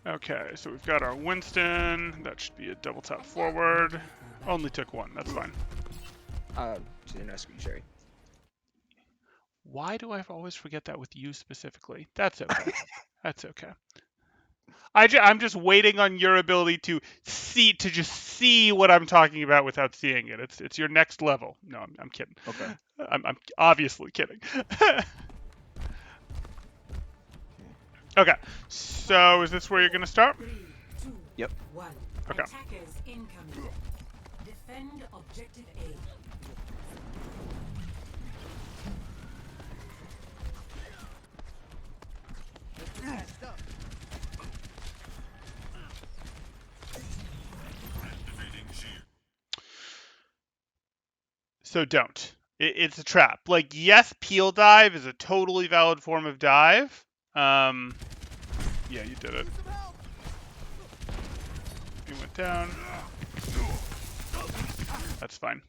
Okay, so we've got our Winston. That should be a double tap forward. Only took one. That's fine. To the rescue, Sherry. Why do I always forget that with you specifically? That's okay. That's okay. I'm just waiting on your ability to just see what I'm talking about without seeing it. It's your next level. No, I'm kidding. Okay. I'm obviously kidding. Okay, so is this where you're gonna start? 3, 2, Yep. 1. Okay. Attackers incoming. Defend objective A. So don't. It's a trap. Like, yes, peel dive is a totally valid form of dive. Yeah, you did it. You went down. That's fine.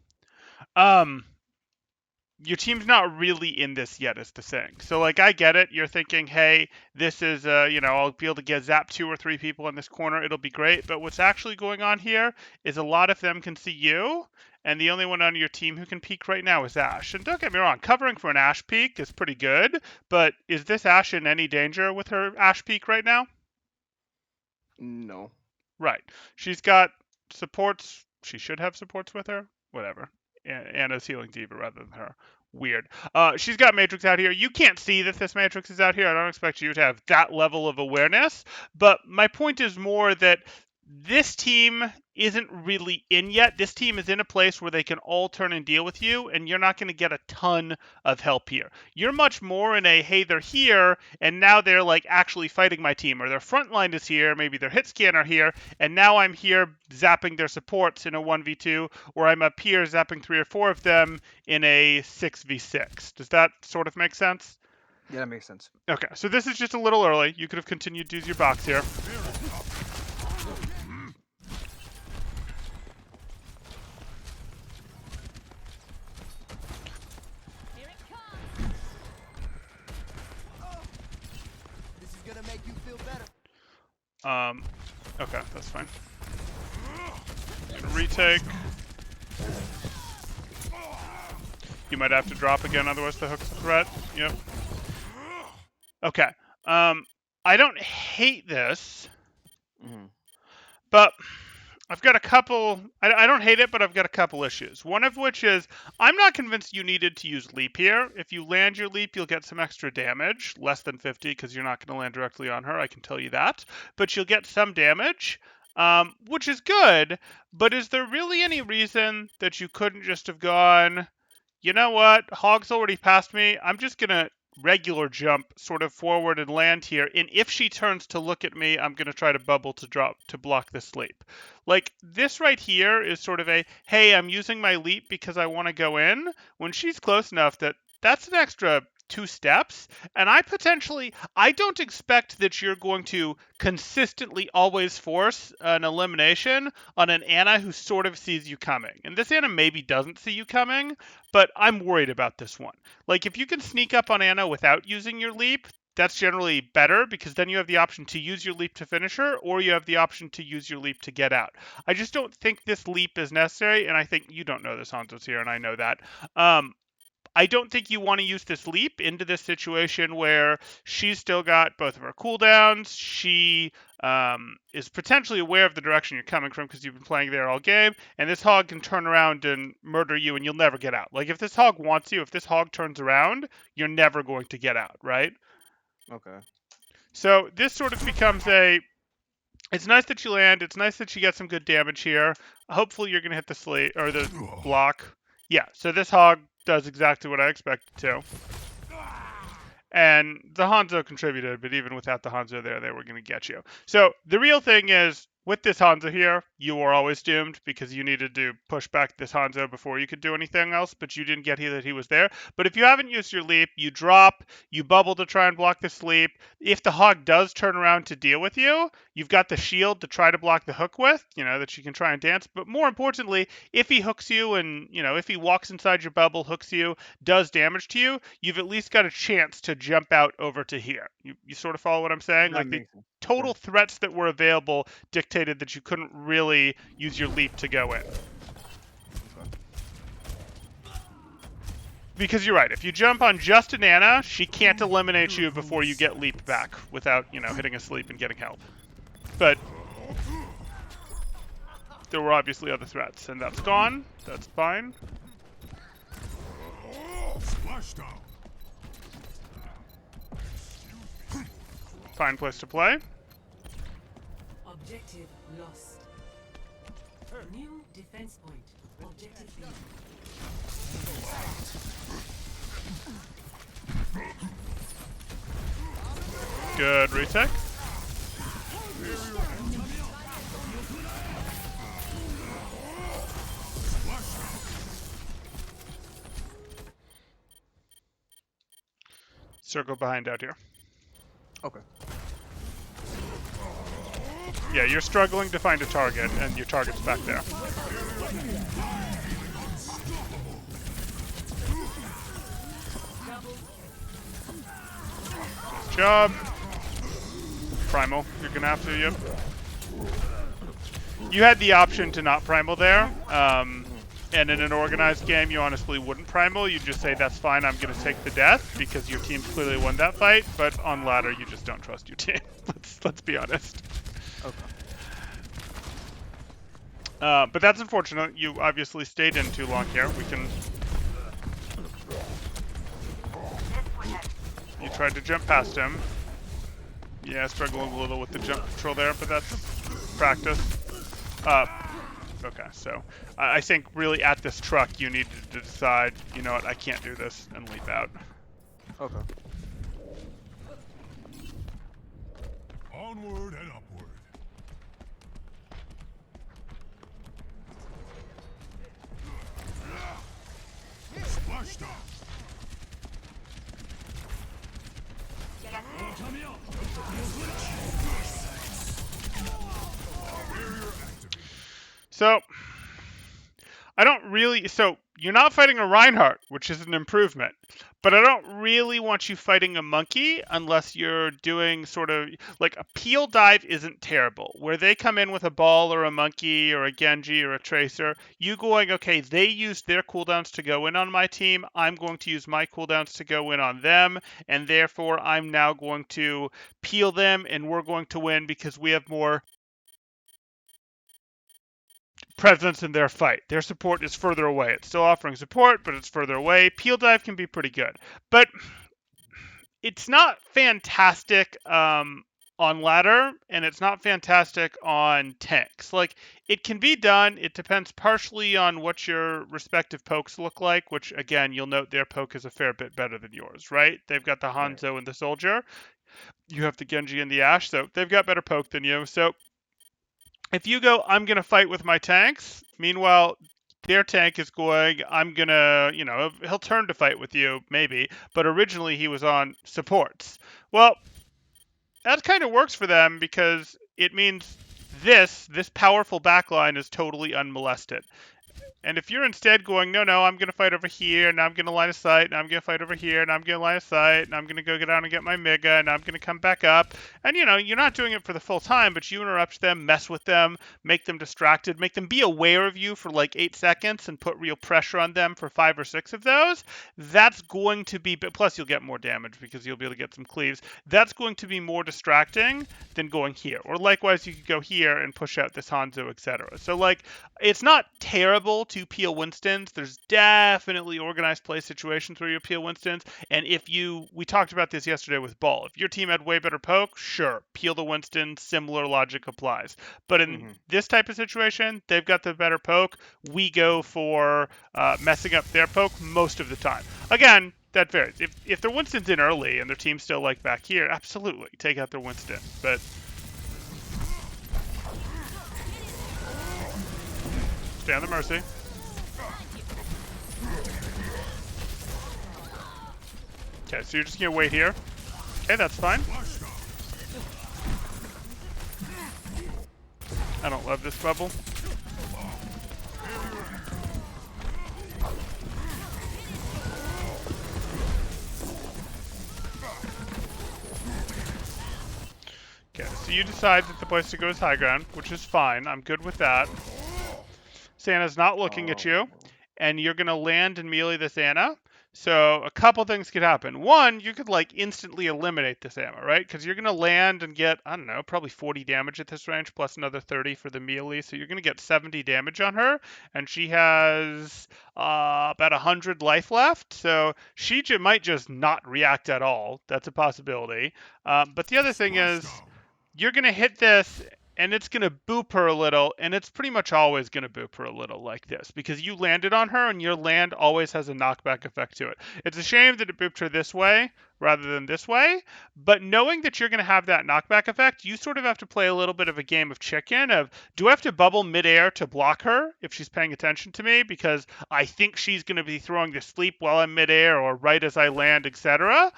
Your team's not really in this yet is the thing. So, like, I get it. You're thinking, hey, this is, I'll be able to get zap 2 or 3 people in this corner. It'll be great. But what's actually going on here is a lot of them can see you, and the only one on your team who can peek right now is Ash. And don't get me wrong, covering for an Ash peek is pretty good, but is this Ash in any danger with her Ash peek right now? No. Right. She's got supports. She should have supports with her. Whatever. Anna's healing diva rather than her. Weird. She's got Matrix out here. You can't see that this Matrix is out here. I don't expect you to have that level of awareness. But my point is more that this team isn't really in yet. This team is in a place where they can all turn and deal with you, and you're not going to get a ton of help here. You're much more in a, hey, they're here, and now they're like actually fighting my team, or their front line is here, maybe their hit scanner here, and now I'm here zapping their supports in a 1v2, or I'm up here zapping 3 or 4 of them in a 6v6. Does that sort of make sense? Yeah, that makes sense. Okay, so this is just a little early. You could have continued to use your box here. This is gonna make you feel better. Okay, that's fine. Retake. You might have to drop again, otherwise the hook's a threat. Yep. Okay. I don't hate this, but I've got a couple. I don't hate it, but I've got a couple issues. One of which is I'm not convinced you needed to use leap here. If you land your leap, you'll get some extra damage, less than 50, because you're not going to land directly on her. I can tell you that, but you'll get some damage. Which is good, but is there really any reason that you couldn't just have gone, you know what, Hog's already passed me, I'm just going to regular jump sort of forward and land here, and if she turns to look at me, I'm going to try to bubble to drop to block the sleep. Like, this right here is sort of a, hey, I'm using my leap because I want to go in, when she's close enough that that's an extra 2 steps, and I don't expect that you're going to consistently always force an elimination on an Anna who sort of sees you coming. And this Anna maybe doesn't see you coming, but I'm worried about this one. Like, if you can sneak up on Anna without using your leap, that's generally better, because then you have the option to use your leap to finish her, or you have the option to use your leap to get out. I just don't think this leap is necessary, and I think you don't know this, Hanzo's here, and I know that. I don't think you want to use this leap into this situation where she's still got both of her cooldowns. She is potentially aware of the direction you're coming from because you've been playing there all game, and this hog can turn around and murder you, and you'll never get out. Like, if this hog wants you, if this hog turns around, you're never going to get out, right? Okay. So this sort of becomes a, it's nice that you land. It's nice that you get some good damage here. Hopefully you're going to hit the slate or the block. Yeah, so this hog does exactly what I expected to. And the Hanzo contributed, but even without the Hanzo there, they were going to get you. So the real thing is, with this Hanzo here, you were always doomed because you needed to push back this Hanzo before you could do anything else, but you didn't get that he was there. But if you haven't used your leap, you drop, you bubble to try and block the sleep. If the hog does turn around to deal with you, you've got the shield to try to block the hook with, that you can try and dance. But more importantly, if he hooks you and, if he walks inside your bubble, hooks you, does damage to you, you've at least got a chance to jump out over to here. You sort of follow what I'm saying? That Like, makes sense. total threats that were available dictated that you couldn't really use your leap to go in. Because you're right, if you jump on just an Ana, she can't eliminate you before you get leap back without, hitting a sleep and getting help. But there were obviously other threats, and that's gone. That's fine. Fine place to play. Objective lost. New defense point. Objective B. Good retake. Circle behind out here. Okay. Yeah, you're struggling to find a target, and your target's back there. Good job. Primal, you're gonna have to, yep. You had the option to not primal there, and in an organized game, you honestly wouldn't primal. You'd just say, that's fine, I'm gonna take the death, because your team clearly won that fight, but on ladder, you just don't trust your team. Let's be honest. Okay. But that's unfortunate. You obviously stayed in too long here. We can... You tried to jump past him. Yeah, struggling a little with the jump control there, but that's practice. Okay, so I think really at this truck you needed to decide, you know what, I can't do this, and leap out. Okay. Onward and upward. Splashed off. So, I don't really... So, you're not fighting a Reinhardt, which is an improvement. But I don't really want you fighting a monkey unless you're doing sort of... Like, a peel dive isn't terrible. Where they come in with a ball or a monkey or a Genji or a Tracer, you going, okay, they used their cooldowns to go in on my team, I'm going to use my cooldowns to go in on them, and therefore I'm now going to peel them, and we're going to win because we have more presence in their fight. Their support is further away. It's still offering support, but it's further away. Peel dive can be pretty good, but it's not fantastic on ladder, and it's not fantastic on tanks. Like, it can be done. It depends partially on what your respective pokes look like, which, again, you'll note their poke is a fair bit better than yours, right? They've got the Hanzo and the Soldier. You have the Genji and the Ashe, so they've got better poke than you. So if you go, I'm going to fight with my tanks, meanwhile, their tank is going, I'm going to, he'll turn to fight with you, maybe, but originally he was on supports. Well, that kind of works for them because it means this powerful backline is totally unmolested. And if you're instead going, no, I'm going to fight over here, and I'm going to line of sight, and I'm going to fight over here, and I'm going to line of sight, and I'm going to go get down and get my Mega, and I'm going to come back up. And, you're not doing it for the full time, but you interrupt them, mess with them, make them distracted, make them be aware of you for like 8 seconds, and put real pressure on them for 5 or 6 of those. That's going to be, plus you'll get more damage because you'll be able to get some cleaves. That's going to be more distracting than going here. Or likewise, you could go here and push out this Hanzo, etc. So, like, it's not terrible to peel Winstons. There's definitely organized play situations where you peel Winstons. And we talked about this yesterday with Ball. If your team had way better poke, sure, peel the Winston, similar logic applies. But in this type of situation, they've got the better poke. We go for messing up their poke most of the time. Again, that varies. If their Winston's in early and their team's still like back here, absolutely, take out their Winston. But stay on the Mercy. Okay, so you're just gonna wait here. Okay, that's fine. I don't love this bubble. Okay, so you decide that the place to go is high ground, which is fine. I'm good with that. Santa's not looking at you, and you're going to land and melee this Anna. So a couple things could happen. One, you could like instantly eliminate this Anna, right? Because you're going to land and get, I don't know, probably 40 damage at this range, plus another 30 for the melee. So you're going to get 70 damage on her, and she has about 100 life left. So she might just not react at all. That's a possibility. But the other thing is, you're going to hit this and it's going to boop her a little, and it's pretty much always going to boop her a little like this because you landed on her and your land always has a knockback effect to it. It's a shame that it booped her this way rather than this way, but knowing that you're going to have that knockback effect, you sort of have to play a little bit of a game of chicken of, do I have to bubble midair to block her if she's paying attention to me because I think she's going to be throwing the sleep while I'm midair or right as I land, etc.?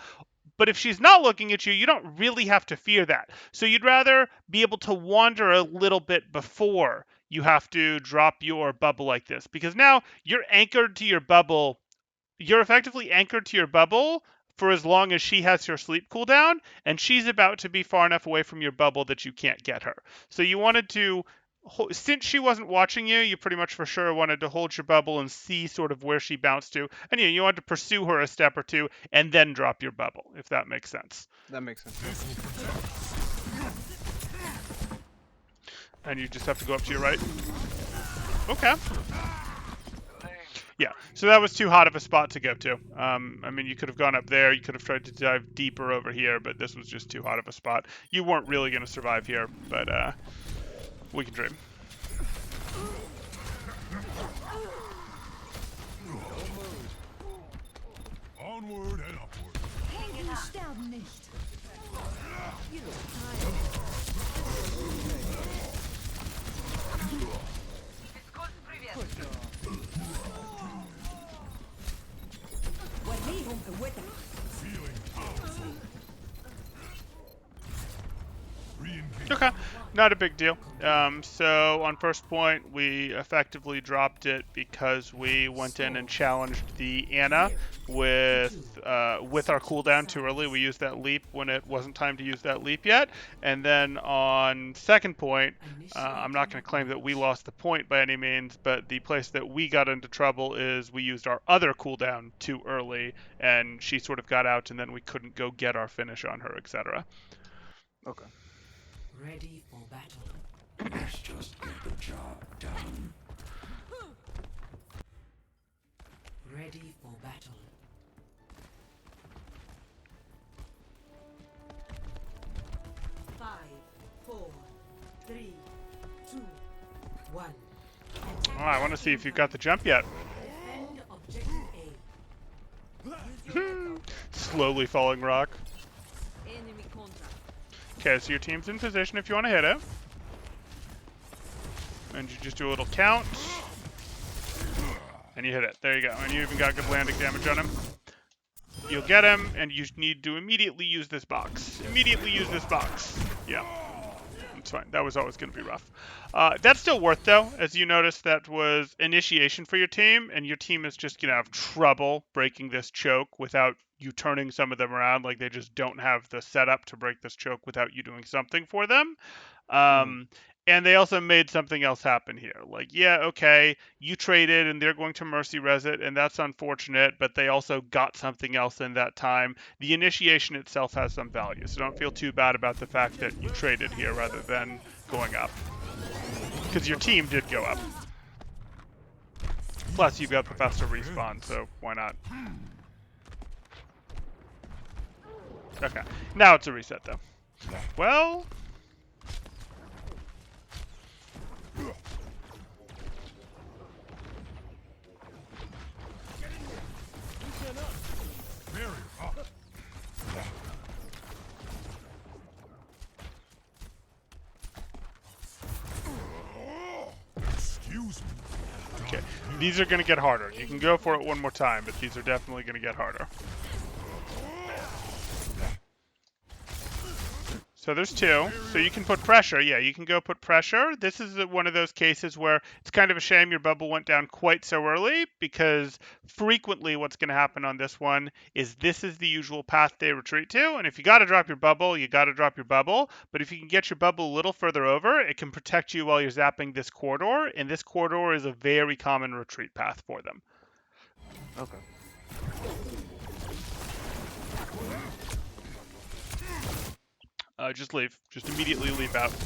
But if she's not looking at you, you don't really have to fear that. So you'd rather be able to wander a little bit before you have to drop your bubble like this. Because now you're anchored to your bubble. You're effectively anchored to your bubble for as long as she has her sleep cooldown, and she's about to be far enough away from your bubble that you can't get her. So you wanted to, since she wasn't watching you, you pretty much for sure wanted to hold your bubble and see sort of where she bounced to. And you wanted to pursue her a step or two and then drop your bubble, if that makes sense. That makes sense. And you just have to go up to your right. Okay. Yeah, so that was too hot of a spot to go to. I mean, you could have gone up there. You could have tried to dive deeper over here, but this was just too hot of a spot. You weren't really going to survive here, but we can dream. Onward and upward. Sterben nicht. Feeling powerful. Re-engage. Okay, not a big deal. So on first point, we effectively dropped it because we went in and challenged the Anna with our cooldown too early. We used that leap when it wasn't time to use that leap yet. And then on second point, I'm not going to claim that we lost the point by any means, but the place that we got into trouble is we used our other cooldown too early, and she sort of got out, and then we couldn't go get our finish on her, etc. Okay. Ready for battle. Let's just get the job done. Ready for battle. Five, four, three, two, one. Oh, I want to see if you've got the jump yet. Defend objective A. Slowly falling rock. Enemy contact. Okay, so your team's in position if you want to hit it. And you just do a little count. And you hit it. There you go. And you even got good landing damage on him. You'll get him, and you need to immediately use this box. Immediately use this box. Yeah. That's fine. That was always going to be rough. That's still worth, though. As you notice, that was initiation for your team, and your team is just going to have trouble breaking this choke without you turning some of them around. Like, they just don't have the setup to break this choke without you doing something for them. And they also made something else happen here. Like, yeah, okay, you traded and they're going to mercy res it, and that's unfortunate, but they also got something else in that time. The initiation itself has some value, so don't feel too bad about the fact that you traded here rather than going up. Because your team did go up. Plus, you've got the faster respawn, so why not? Okay, now it's a reset, though. Well... Barrier up. Excuse me. Okay, these are going to get harder. You can go for it one more time, but these are definitely going to get harder. So there's two. So you can put pressure. Yeah, you can go put pressure. This is one of those cases where it's kind of a shame your bubble went down quite so early, because frequently what's going to happen on this one is this is the usual path they retreat to. And if you got to drop your bubble, you got to drop your bubble. But if you can get your bubble a little further over, it can protect you while you're zapping this corridor. And this corridor is a very common retreat path for them. Okay. Just leave. Just immediately leave out. This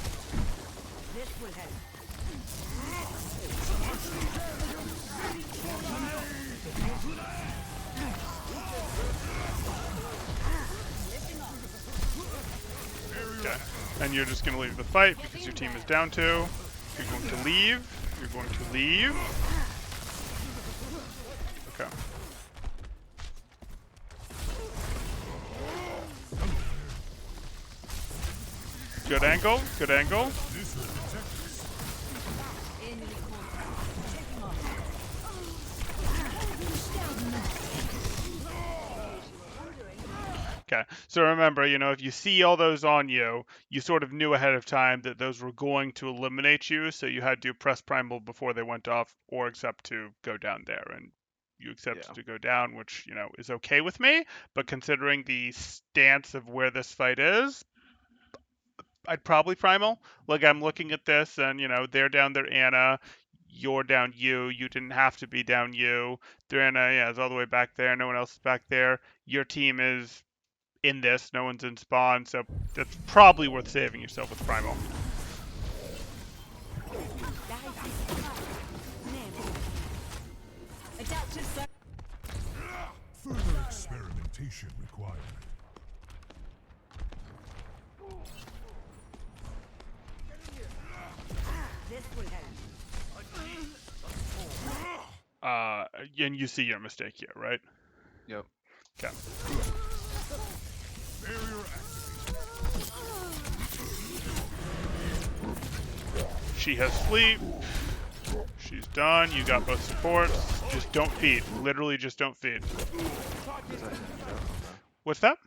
will help. Okay. And you're just going to leave the fight because your team is down 2. You're going to leave. You're going to leave. Okay. Good angle. Good angle. This will protect us. Enemy contact. Check mark. Okay, so remember, if you see all those on you, you sort of knew ahead of time that those were going to eliminate you, so you had to press primal before they went off, or accept to go down there, and you accepted Yeah. to go down, which, is okay with me, but considering the stance of where this fight is, I'd probably primal. Like, I'm looking at this, and, they're down there, Anna, you're down you didn't have to be down you, Anna, yeah, is all the way back there, no one else is back there, your team is in this, no one's in spawn, so that's probably worth saving yourself with primal. Further experimentation required. This will help. And you see your mistake here, right? Yep. Okay. Barrier activated. She has sleep. She's done. You got both supports. Just don't feed. Literally just don't feed. What's that?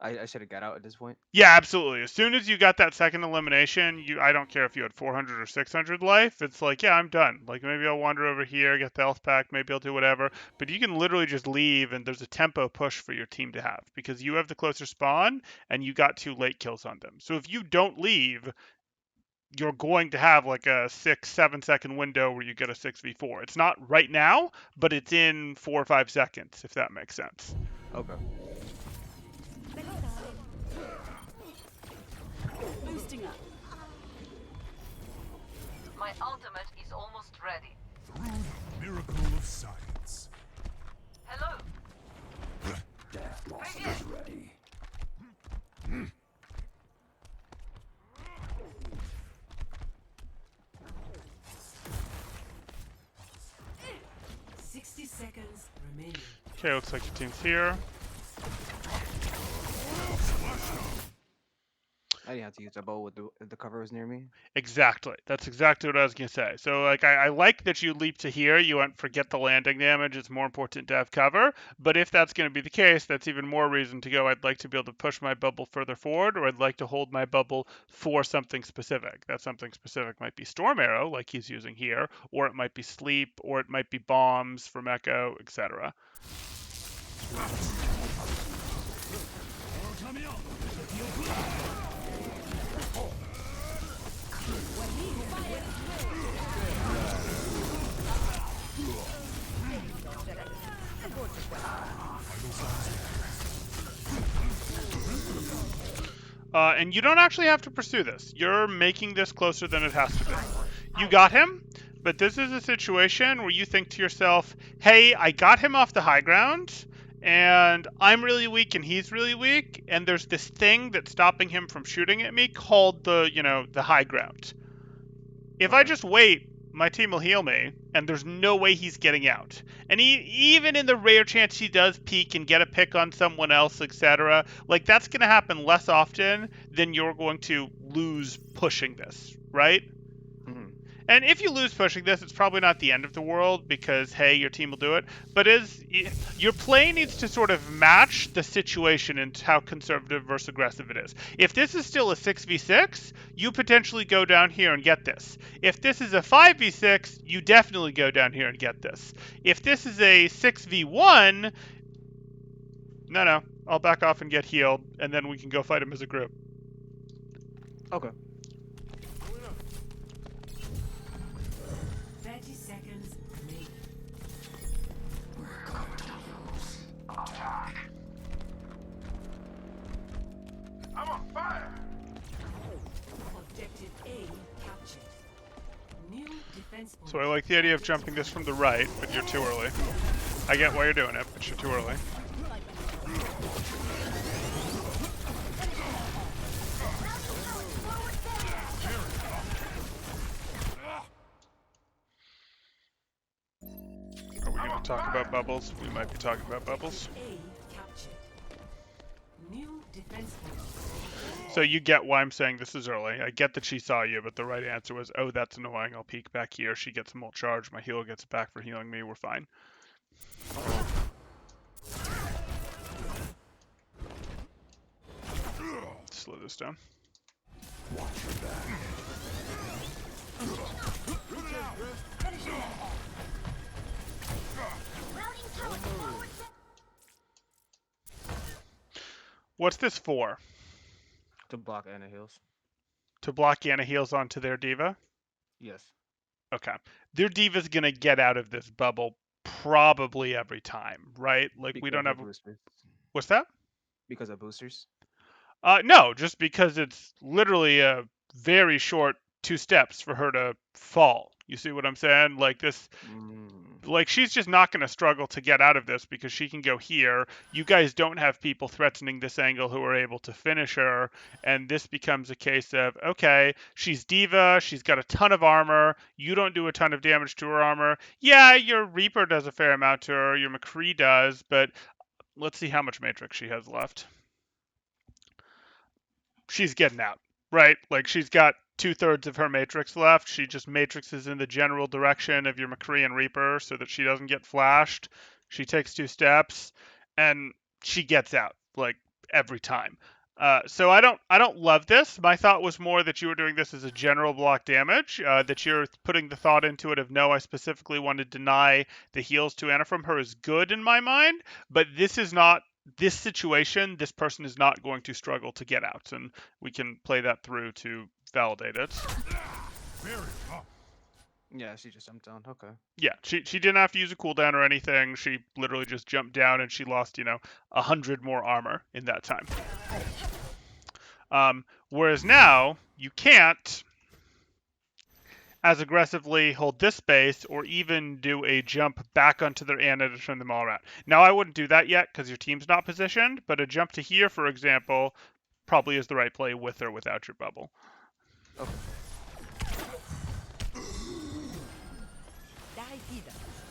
I should have got out at this point. Yeah, absolutely. As soon as you got that second elimination, I don't care if you had 400 or 600 life. It's like, yeah, I'm done. Like, maybe I'll wander over here, get the health pack, maybe I'll do whatever. But you can literally just leave, and there's a tempo push for your team to have, because you have the closer spawn, and you got 2 late kills on them. So if you don't leave, you're going to have like a 6-7 second window where you get a 6v4. It's not right now, but it's in 4 or 5 seconds, if that makes sense. Okay. Boosting up. My ultimate is almost ready. Through the miracle of science. Hello. Death loss Right is ready. 60 seconds remaining. Okay, looks like your team's here. I didn't have to use a bow with the cover was near me. Exactly. That's exactly what I was going to say. So, like, I like that you leap to here. You went, forget the landing damage. It's more important to have cover. But if that's going to be the case, that's even more reason to go, I'd like to be able to push my bubble further forward, or I'd like to hold my bubble for something specific. That something specific might be Storm Arrow, like he's using here, or it might be Sleep, or it might be Bombs from Echo, etc. And you don't actually have to pursue this. You're making this closer than it has to be. You got him, but this is a situation where you think to yourself, hey, I got him off the high ground, and I'm really weak and he's really weak, and there's this thing that's stopping him from shooting at me called the high ground. If I just wait, my team will heal me, and there's no way he's getting out. And even in the rare chance he does peek and get a pick on someone else, etc., like, that's going to happen less often than you're going to lose pushing this, right? Mm-hmm. And if you lose pushing this, it's probably not the end of the world because, hey, your team will do it. But your play needs to sort of match the situation and how conservative versus aggressive it is. If this is still a 6v6, you potentially go down here and get this. If this is a 5v6, you definitely go down here and get this. If this is a 6v1, no, I'll back off and get healed, and then we can go fight him as a group. Okay. 30 seconds remaining. I'm on fire. Objective A captured. New defense point. So I like the idea of jumping this from the right, but you're too early. I get why you're doing it, but you're too early. Are we going to talk about bubbles? We might be talking about bubbles. A captured. New defense point. So you get why I'm saying this is early. I get that she saw you, but the right answer was, oh, that's annoying. I'll peek back here. She gets a molt charge. My healer gets it back for healing me. We're fine. Slow this down. What's this for? To block Anna heals. To block Yana heals onto their diva? Yes. Okay. Their diva's gonna get out of this bubble probably every time, right? Like we don't have. boosters. What's that? Because of boosters. No, just because it's literally a very short 2 steps for her to fall. You see what I'm saying? Like this, like she's just not going to struggle to get out of this because she can go here. You guys don't have people threatening this angle who are able to finish her, and this becomes a case of, okay, she's diva, she's got a ton of armor, you don't do a ton of damage to her armor. Yeah, your Reaper does a fair amount to her, your McCree does, but let's see how much Matrix she has left. She's getting out, right? Like she's got 2/3 of her matrix left. She just matrixes in the general direction of your McCree and Reaper so that she doesn't get flashed. She takes 2 steps and she gets out like every time. So I don't love this. My thought was more that you were doing this as a general block damage. That you're putting the thought into it of no, I specifically want to deny the heals to Anna from her is good in my mind. But this is not. This situation, this person is not going to struggle to get out, and we can play that through to validate it. Very tough. Yeah, she just jumped down. Okay. Yeah, she didn't have to use a cooldown or anything. She literally just jumped down and she lost, 100 more armor in that time. Whereas now, you can't as aggressively hold this space or even do a jump back onto their Anna to turn them all around. Now, I wouldn't do that yet because your team's not positioned, but a jump to here, for example, probably is the right play with or without your bubble. Okay.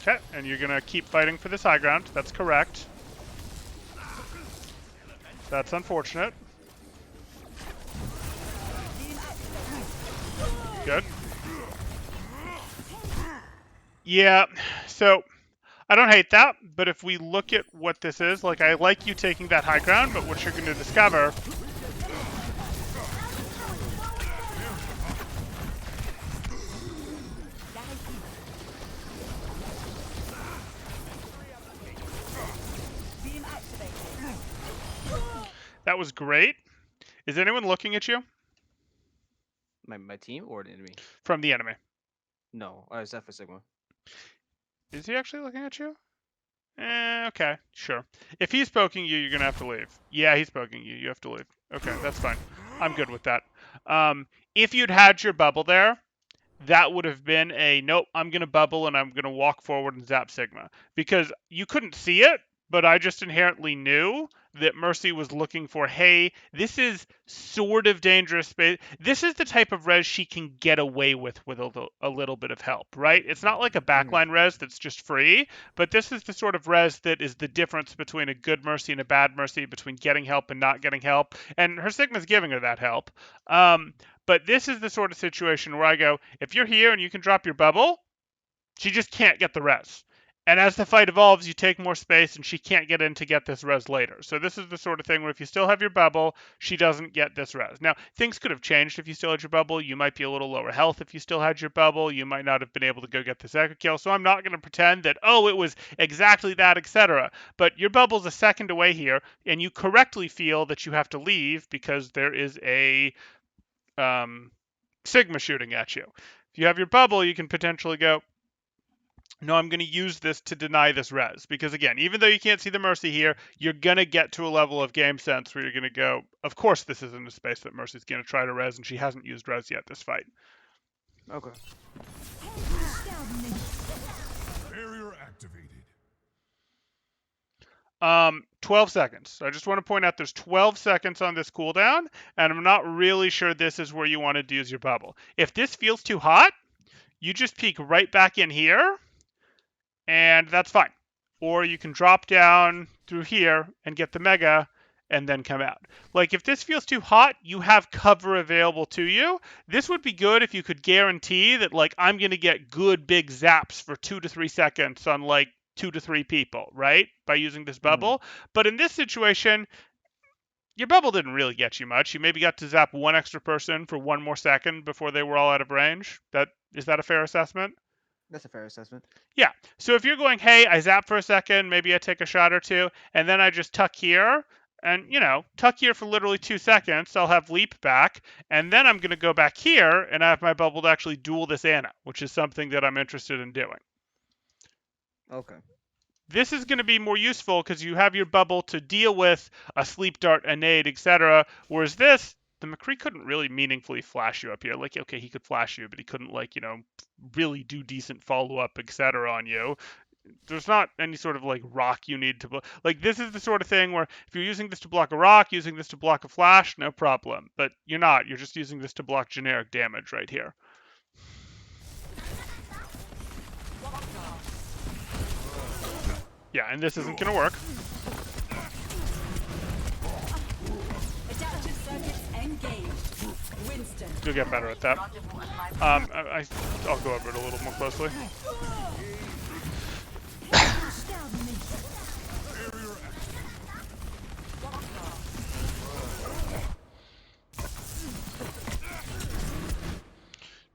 Okay, and you're going to keep fighting for this high ground. That's correct. That's unfortunate. Good. Yeah, so I don't hate that, but if we look at what this is, like I like you taking that high ground, but what you're going to discover that was great. Is anyone looking at you? My team or the enemy? From the enemy. No, I was F for Sigma. Is he actually looking at you? Okay, sure. If he's poking you, you're going to have to leave. Yeah, he's poking you. You have to leave. Okay, that's fine. I'm good with that. If you'd had your bubble there, that would have been a, nope, I'm going to bubble and I'm going to walk forward and zap Sigma. Because you couldn't see it, but I just inherently knew that Mercy was looking for. Hey, this is sort of dangerous space. This is the type of res she can get away with a little bit of help, right? It's not like a backline res that's just free, but this is the sort of res that is the difference between a good Mercy and a bad Mercy, between getting help and not getting help. And her Sigma's giving her that help. But this is the sort of situation where I go, if you're here and you can drop your bubble, she just can't get the res. And as the fight evolves, you take more space and she can't get in to get this res later. So this is the sort of thing where if you still have your bubble, she doesn't get this res. Now, things could have changed if you still had your bubble. You might be a little lower health if you still had your bubble. You might not have been able to go get this echo kill. So I'm not going to pretend that, oh, it was exactly that, etc. But your bubble's a second away here, and you correctly feel that you have to leave because there is a Sigma shooting at you. If you have your bubble, you can potentially go, no, I'm going to use this to deny this res. Because again, even though you can't see the Mercy here, you're going to get to a level of game sense where you're going to go, of course this isn't a space that Mercy's going to try to res, and she hasn't used res yet this fight. Okay. Barrier activated. 12 seconds. I just want to point out there's 12 seconds on this cooldown, and I'm not really sure this is where you want to use your bubble. If this feels too hot, you just peek right back in here, and that's fine. Or you can drop down through here and get the mega and then come out. Like if this feels too hot, you have cover available to you. This would be good if you could guarantee that like I'm going to get good big zaps for 2 to 3 seconds on like 2 to 3 people, right? By using this bubble. But in this situation, your bubble didn't really get you much. You maybe got to zap one extra person for 1 more second before they were all out of range. Is that a fair assessment? That's a fair assessment. Yeah. So if you're going, hey, I zap for a second, maybe I take a shot or two, and then I just tuck here, and, tuck here for literally 2 seconds, I'll have leap back, and then I'm going to go back here and I have my bubble to actually duel this Ana, which is something that I'm interested in doing. Okay. This is going to be more useful because you have your bubble to deal with a sleep dart, a nade, etc. Whereas this, the McCree couldn't really meaningfully flash you up here. Like, okay, he could flash you, but he couldn't, like, really do decent follow-up, etc. on you. There's not any sort of, like, rock you need to... Like, this is the sort of thing where if you're using this to block a rock, using this to block a flash, no problem. But you're not. You're just using this to block generic damage right here. Yeah, and this isn't going to work. Adaptive circuits engaged. Winston. You'll get better at that. I'll go over it a little more closely.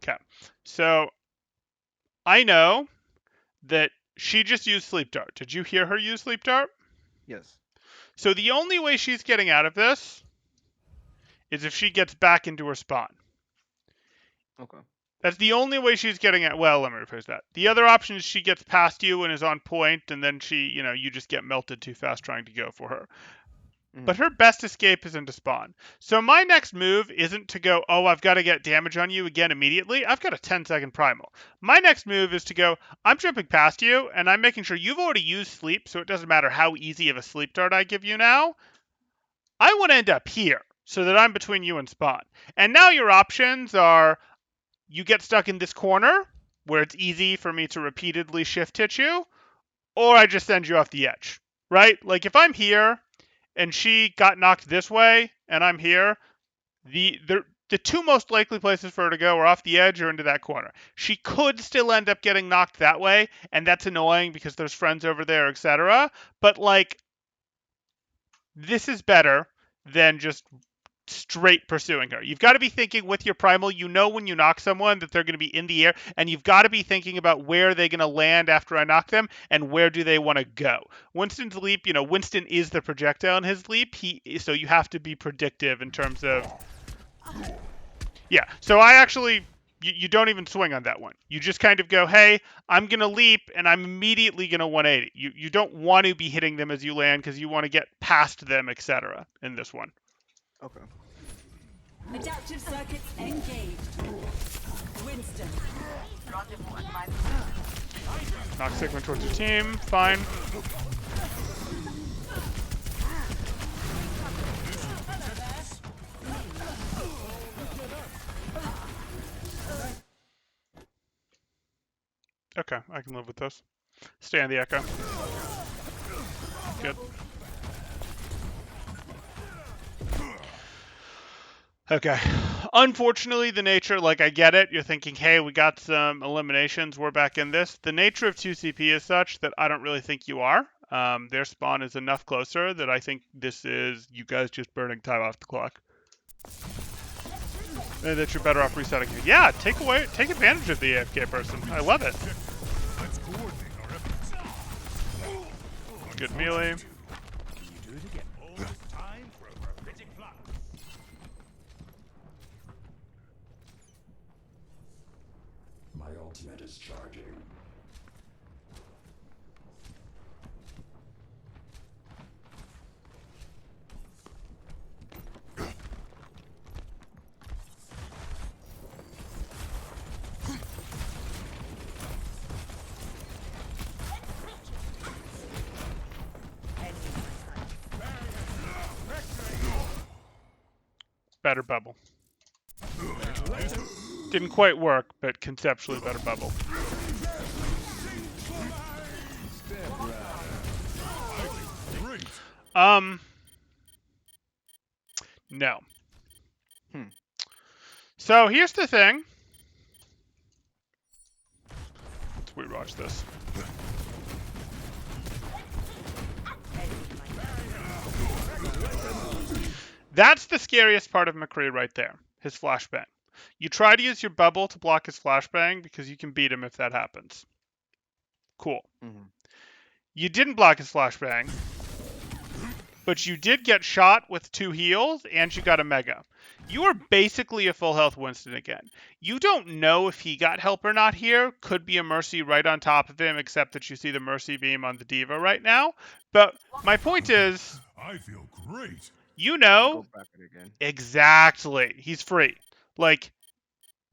Okay, so I know that she just used Sleep Dart. Did you hear her use Sleep Dart? Yes. So the only way she's getting out of this is if she gets back into her spawn. Okay. That's the only way she's getting out. Well, let me rephrase that. The other option is she gets past you and is on point, and then you just get melted too fast trying to go for her. But her best escape is into spawn. So my next move isn't to go, oh, I've got to get damage on you again immediately. I've got a 10-second primal. My next move is to go, I'm jumping past you, and I'm making sure you've already used sleep, so it doesn't matter how easy of a sleep dart I give you now. I want to end up here, so that I'm between you and spawn. And now your options are, you get stuck in this corner, where it's easy for me to repeatedly shift hit you, or I just send you off the edge, right? Like if I'm here, and she got knocked this way, and I'm here, the 2 most likely places for her to go are off the edge or into that corner. She could still end up getting knocked that way, and that's annoying because there's friends over there, etc. But, like, this is better than just straight pursuing her. You've got to be thinking with your primal, when you knock someone that they're going to be in the air, and you've got to be thinking about where they're going to land after I knock them and where do they want to go. Winston's leap, Winston is the projectile in his leap, so you have to be predictive in terms of... Yeah, so I actually... You don't even swing on that one. You just kind of go, hey, I'm going to leap, and I'm immediately going to 180. You don't want to be hitting them as you land because you want to get past them, etc. in this one. Okay. Adaptive circuits engaged. Winston. Rendezvous at my Knock Sigma towards your team. Fine. Okay, I can live with this. Stay on the echo. Good. Okay. Unfortunately, the nature, like I get it, you're thinking, hey, we got some eliminations, we're back in this. The nature of 2CP is such that I don't really think you are. Their spawn is enough closer that I think this is you guys just burning time off the clock. And that you're better off resetting it. Yeah, take advantage of the AFK person. I love it. Let's coordinate our efforts. Good melee. Almost time for a prophetic plot. My ultimate is charging. Better bubble. Didn't quite work, but conceptually better bubble. Great. No. Hmm. So here's the thing. Let's rewatch this. That's the scariest part of McCree right there. His flashbang. You try to use your bubble to block his flashbang because you can beat him if that happens. Cool. Mm-hmm. You didn't block his flashbang, but you did get shot with 2 heals and you got a mega. You are basically a full health Winston again. You don't know if he got help or not here. Could be a Mercy right on top of him, except that you see the Mercy beam on the Diva right now. But my point is, I feel great. you know Go back it again. exactly. He's free. Like,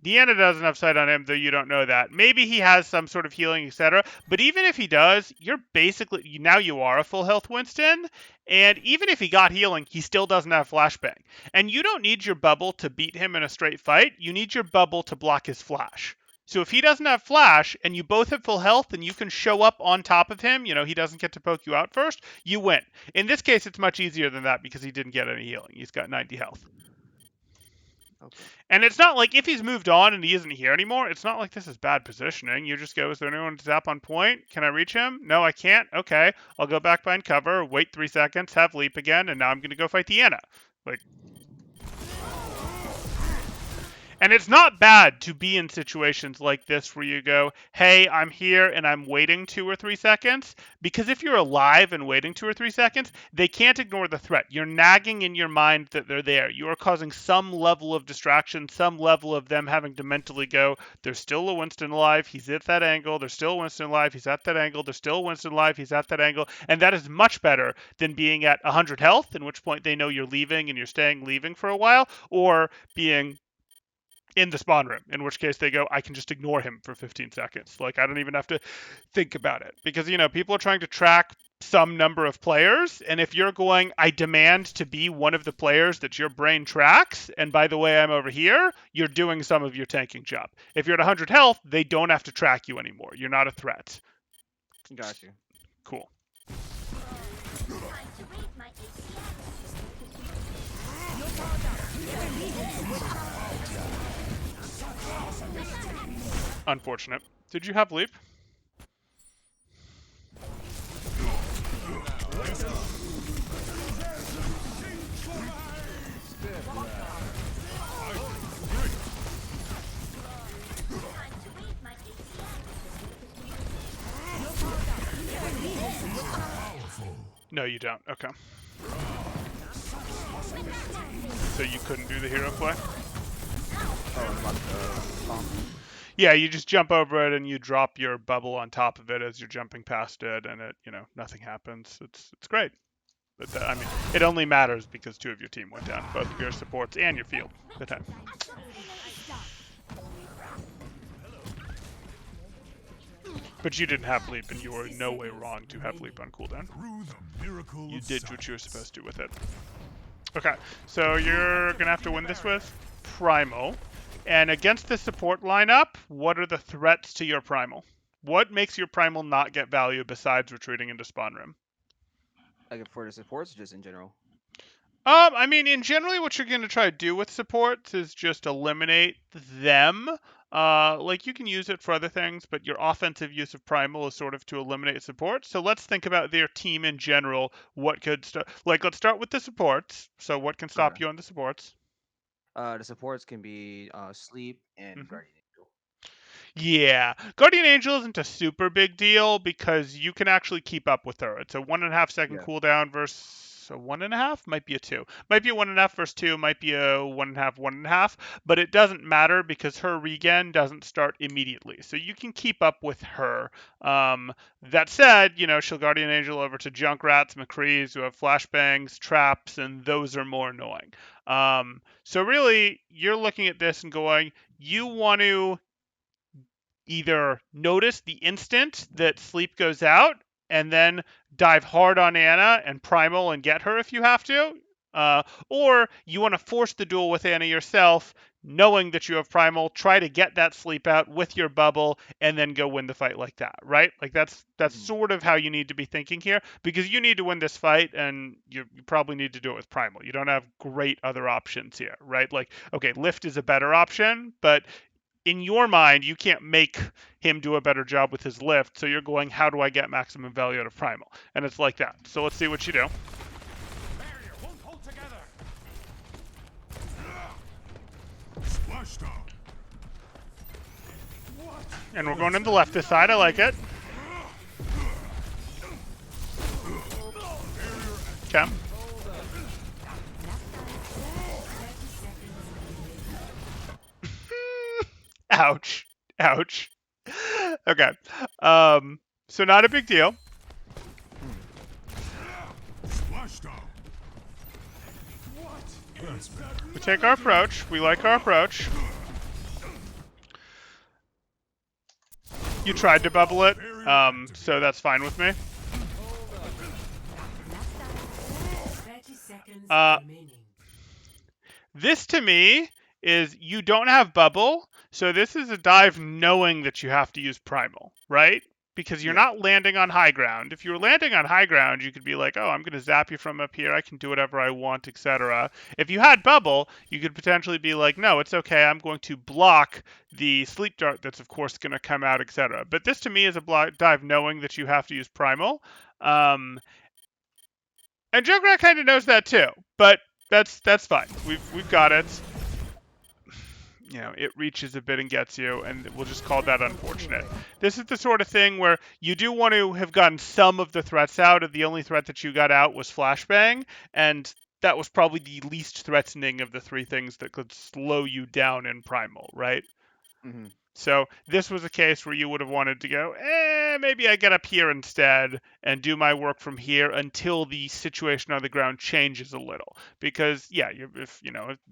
Deanna doesn't have sight on him, though you don't know that. Maybe he has some sort of healing, etc. But even if he does, you're basically, now you are a full health Winston. And even if he got healing, he still doesn't have flashbang. And you don't need your bubble to beat him in a straight fight. You need your bubble to block his flash. So if he doesn't have flash and you both have full health and you can show up on top of him, he doesn't get to poke you out first, you win. In this case, it's much easier than that because he didn't get any healing. He's got 90 health. Okay. And it's not like if he's moved on and he isn't here anymore, it's not like this is bad positioning. You just go, is there anyone to tap on point? Can I reach him? No, I can't. Okay. I'll go back behind cover, wait 3 seconds, have leap again, and now I'm going to go fight Deanna. Like, and it's not bad to be in situations like this where you go, hey, I'm here and I'm waiting 2 or 3 seconds. Because if you're alive and waiting 2 or 3 seconds, they can't ignore the threat. You're nagging in your mind that they're there. You are causing some level of distraction, some level of them having to mentally go, there's still a Winston alive, he's at that angle, there's still a Winston alive, he's at that angle, there's still a Winston alive, he's at that angle. And that is much better than being at 100 health, in which point they know you're leaving and you're staying leaving for a while, or being in the spawn room, in which case they go, I can just ignore him for 15 seconds. Like, I don't even have to think about it. Because, people are trying to track some number of players, and if you're going, I demand to be one of the players that your brain tracks, and by the way, I'm over here, you're doing some of your tanking job. If you're at 100 health, they don't have to track you anymore. You're not a threat. Got you. Cool. Unfortunate. Did you have leap? No, you don't. Okay. So you couldn't do the hero play? Oh, about the bomb. Yeah, you just jump over it and you drop your bubble on top of it as you're jumping past it, and it, nothing happens. It's great. But it only matters because 2 of your team went down, both of your supports and your field. Good time. But you didn't have leap, and you were in no way wrong to have leap on cooldown. Through the miracle You of did what you were science. supposed to with it. Okay, so you're gonna have to win this with Primal. And against the support lineup, what are the threats to your Primal? What makes your primal not get value besides retreating into spawn room? Like for the supports, or just in general. I mean, in generally, what you're going to try to do with supports is just eliminate them. Like you can use it for other things, but your offensive use of primal is sort of to eliminate support. So let's think about their team in general. What could let's start with the supports. So what can stop Okay. you on the supports? The supports can be sleep and Mhm. guardian angel. Yeah, Guardian Angel isn't a super big deal because you can actually keep up with her. It's a 1.5 second Yeah. cooldown versus a 1.5, might be a 2, might be a 1.5 versus 2, might be a 1.5, 1.5, but it doesn't matter because her regen doesn't start immediately, so you can keep up with her. That said, she'll Guardian Angel over to Junkrats, McCrees, who have flashbangs, traps, and those are more annoying. So really, you're looking at this and going, you want to either notice the instant that sleep goes out and then dive hard on Anna and primal and get her if you have to, or you want to force the duel with Anna yourself, knowing that you have primal, try to get that sleep out with your bubble, and then go win the fight like that, right? Like that's Mhm. sort of how you need to be thinking here, because you need to win this fight, and you probably need to do it with primal. You don't have great other options here, right? Like, okay, lift is a better option, but in your mind, you can't make him do a better job with his lift, so you're going, how do I get maximum value out of primal? And it's like that. So let's see what you do. Barrier won't hold together. Splashdown. And we're going in the left this side. I like it. Okay. Ouch. Ouch. Okay. So not a big deal. Splashdown. That's better. We take our approach. We like our approach. You tried to bubble it, so that's fine with me. 30 seconds Uh, remaining. This to me is you don't have bubble, so this is a dive knowing that you have to use primal, right? Because you're Yeah. not landing on high ground. If you were landing on high ground, you could be like, oh, I'm going to zap you from up here. I can do whatever I want, etc. If you had bubble, you could potentially be like, no, it's okay. I'm going to block the sleep dart that's, of course, going to come out, etc. But this to me is a dive knowing that you have to use primal. And Junkrat kind of knows that too, but that's fine. We've got it. It reaches a bit and gets you, and we'll just call that unfortunate. This is the sort of thing where you do want to have gotten some of the threats out, and the only threat that you got out was flashbang, and that was probably the least threatening of the three things that could slow you down in primal, right? Mhm. So this was a case where you would have wanted to go, maybe I get up here instead and do my work from here until the situation on the ground changes a little. Because yeah, if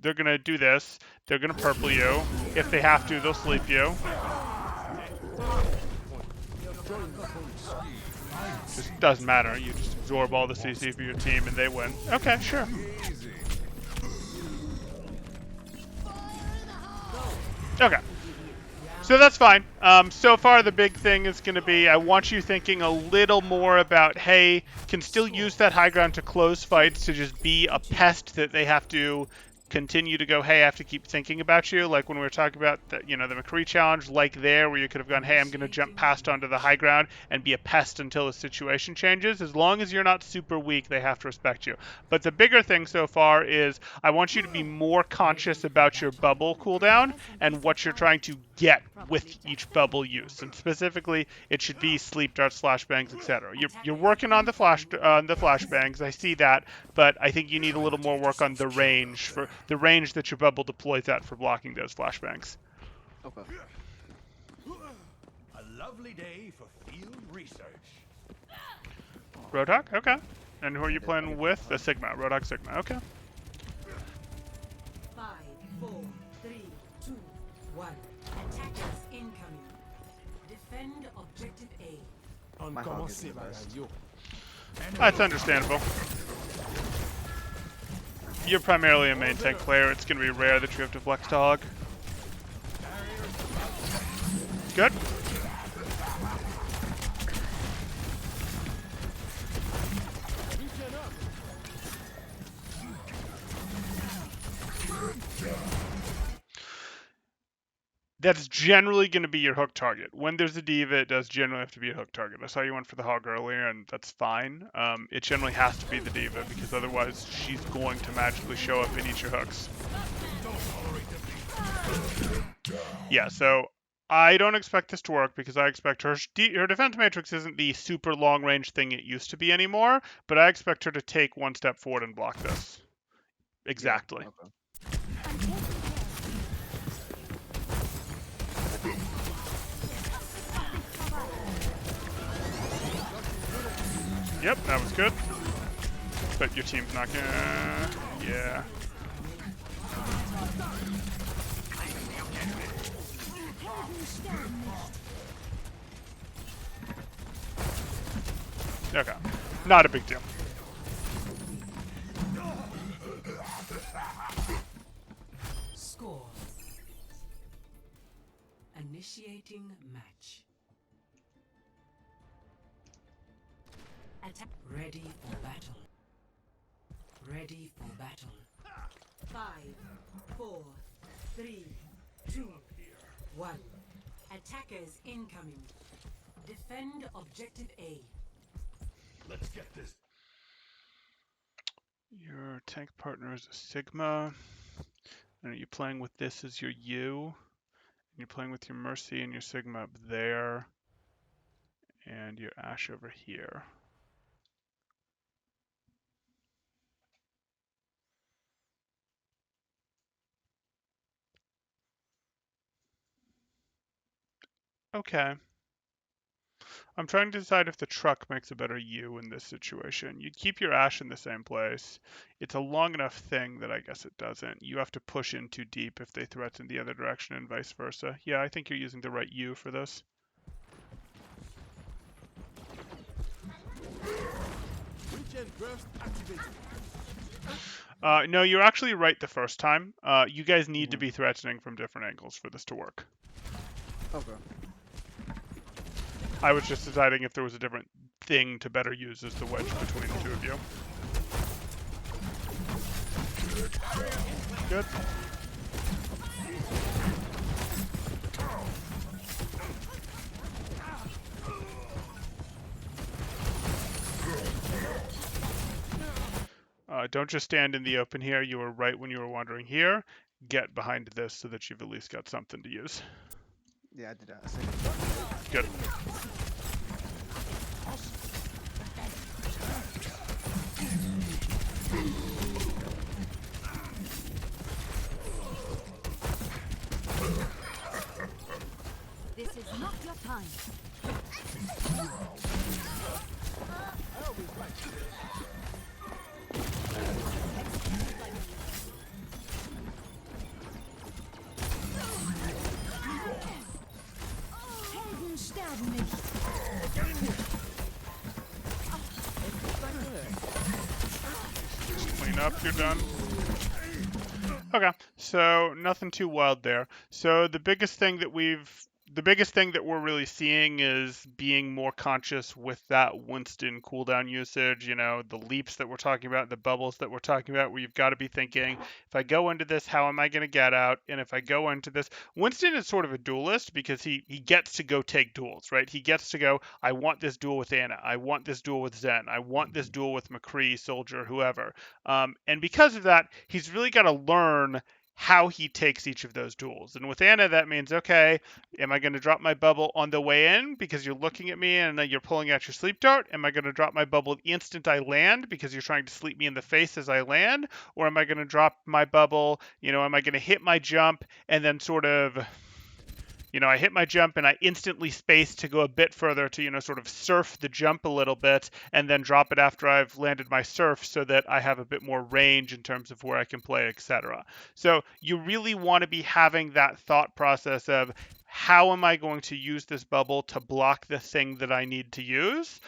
they're gonna do this, they're gonna purple you. If they have to, they'll sleep you. Just doesn't matter. You just absorb all the CC for your team and they win. Okay, sure. Okay. So that's fine. So far, the big thing is going to be I want you thinking a little more about, hey, can still use that high ground to close fights to just be a pest that they have to continue to go, hey, I have to keep thinking about you. Like when we were talking about the McCree challenge, like there, where you could have gone, hey, I'm going to jump past onto the high ground and be a pest until the situation changes. As long as you're not super weak, they have to respect you. But the bigger thing so far is I want you to be more conscious about your bubble cooldown and what you're trying to get with each bubble use. And specifically, it should be sleep darts, flashbangs, etc. You're working on the flashbangs. I see that, but I think you need a little more work on the range that your bubble deploys at for blocking those flashbangs. Okay. A lovely day for field research. Roadhog, okay. And who are you playing with? The Sigma, Roadhog Sigma, okay. 5, 4, 3, 2, 1. Attackers incoming. Defend objective A. My hog is the best. That's understandable. You're primarily a main tank player. It's going to be rare that you have to flex to hog. Good. that's generally going to be your hook target. When there's a diva, it does generally have to be a hook target. I saw you went for the hog earlier, and that's fine. It generally has to be the diva, because otherwise she's going to magically show up and eat your hooks. Yeah, so I don't expect this to work, because I expect her defense matrix isn't the super long range thing it used to be anymore, but I expect her to take one step forward and block this. Exactly. Okay. Yep, that was good. But your team's not gonna... Yeah. Okay. Not a big deal. Score. Initiating match. Attack. Ready for battle. Ready for battle. 5, 4, 3, 2, 1. Attackers incoming. Defend objective A. Let's get this. Your tank partner is a Sigma. And you're playing with this as your U. And you're playing with your Mercy and your Sigma up there. And your Ashe over here. Okay. I'm trying to decide if the truck makes a better U in this situation. You'd keep your Ashe in the same place. It's a long enough thing that I guess it doesn't. You have to push in too deep if they threaten the other direction and vice versa. Yeah, I think you're using the right U for this. No, you're actually right the first time. You guys need to be threatening from different angles for this to work. Okay. I was just deciding if there was a different thing to better use as the wedge between the two of you. Good. Don't just stand in the open here. You were right when you were wandering here. Get behind this so that you've at least got something to use. Yeah, I did that. Good. This is not your time. Helden sterben nicht. Just clean up, you're done. Okay, so nothing too wild there. So the biggest thing that we're really seeing is being more conscious with that Winston cooldown usage, you know, the leaps that we're talking about, the bubbles that we're talking about, where you've got to be thinking, if I go into this, how am I going to get out? And if I go into this, Winston is sort of a duelist because he gets to go take duels, right? He gets to go, I want this duel with Anna. I want this duel with Zen. I want this duel with McCree, Soldier, whoever. And because of that, he's really got to learn how he takes each of those duels. And with Anna, that means, okay, am I going to drop my bubble on the way in because you're looking at me and then you're pulling out your sleep dart? Am I going to drop my bubble the instant I land because you're trying to sleep me in the face as I land? Or am I going to drop my bubble, am I going to hit my jump and then sort of... I hit my jump and I instantly space to go a bit further to, sort of surf the jump a little bit and then drop it after I've landed my surf so that I have a bit more range in terms of where I can play, etc. So you really want to be having that thought process of how am I going to use this bubble to block the thing that I need to use?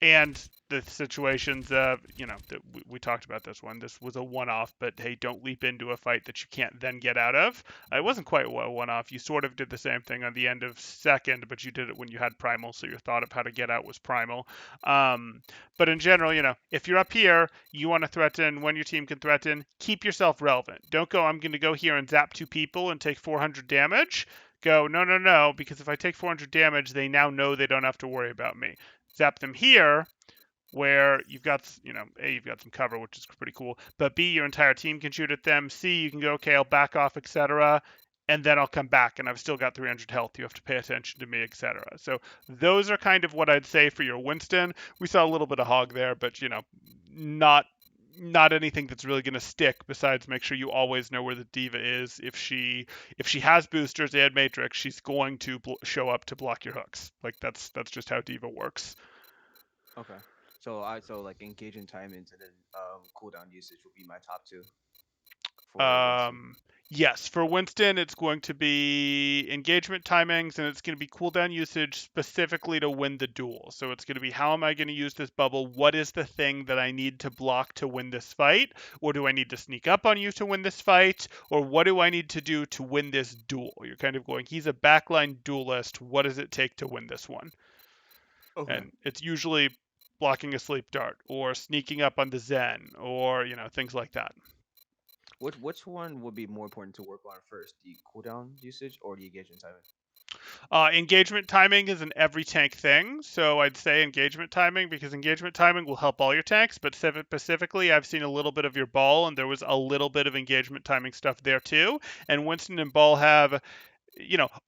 and the situations of, that we talked about this one. This was a one-off, but hey, don't leap into a fight that you can't then get out of. It wasn't quite a one-off. You sort of did the same thing on the end of second, but you did it when you had primal, so your thought of how to get out was primal. But in general, if you're up here, you want to threaten when your team can threaten, keep yourself relevant. Don't go, I'm going to go here and zap 2 people and take 400 damage. Go, no, no, no, because if I take 400 damage, they now know they don't have to worry about me. Zap them here, where you've got, A, you've got some cover, which is pretty cool, but B, your entire team can shoot at them. C, you can go, okay, I'll back off, etc., and then I'll come back, and I've still got 300 health. You have to pay attention to me, etc. So those are kind of what I'd say for your Winston. We saw a little bit of hog there, but, not anything that's really going to stick besides make sure you always know where the diva is. If she has boosters and matrix, she's going to show up to block your hooks. Like that's just how diva works. Okay. So like engaging timings and then cooldown usage would be my top 2 for Winston. Yes, for Winston, it's going to be engagement timings, and it's going to be cooldown usage specifically to win the duel. So it's going to be, how am I going to use this bubble? What is the thing that I need to block to win this fight? Or do I need to sneak up on you to win this fight? Or what do I need to do to win this duel? You're kind of going, he's a backline duelist. What does it take to win this one? Okay. And it's usually blocking a sleep dart or sneaking up on the Zen or, things like that. Which one would be more important to work on first, the cooldown usage or the engagement timing? Engagement timing is an every tank thing, so I'd say engagement timing, because engagement timing will help all your tanks, but specifically I've seen a little bit of your ball, and there was a little bit of engagement timing stuff there too, and Winston and Ball have,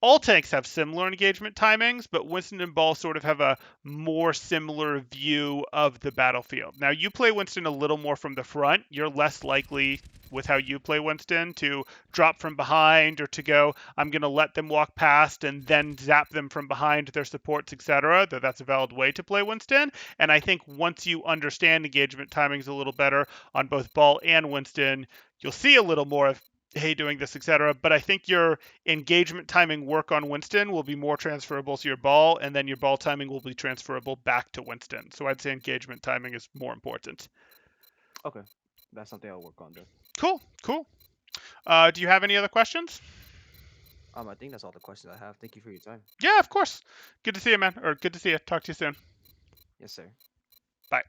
all tanks have similar engagement timings, but Winston and Ball sort of have a more similar view of the battlefield. Now, you play Winston a little more from the front. You're less likely, with how you play Winston, to drop from behind or to go, I'm going to let them walk past and then zap them from behind their supports, etc. Though that's a valid way to play Winston. And I think once you understand engagement timings a little better on both Ball and Winston, you'll see a little more of, hey, doing this, etc. But I think your engagement timing work on Winston will be more transferable to your Ball, and then your Ball timing will be transferable back to Winston. So I'd say engagement timing is more important. Okay, that's something I'll work on then. Cool. Do you have any other questions? I think that's all the questions I have. Thank you for your time. Yeah, of course. Good to see you, man. Or good to see you. Talk to you soon. Yes, sir. Bye.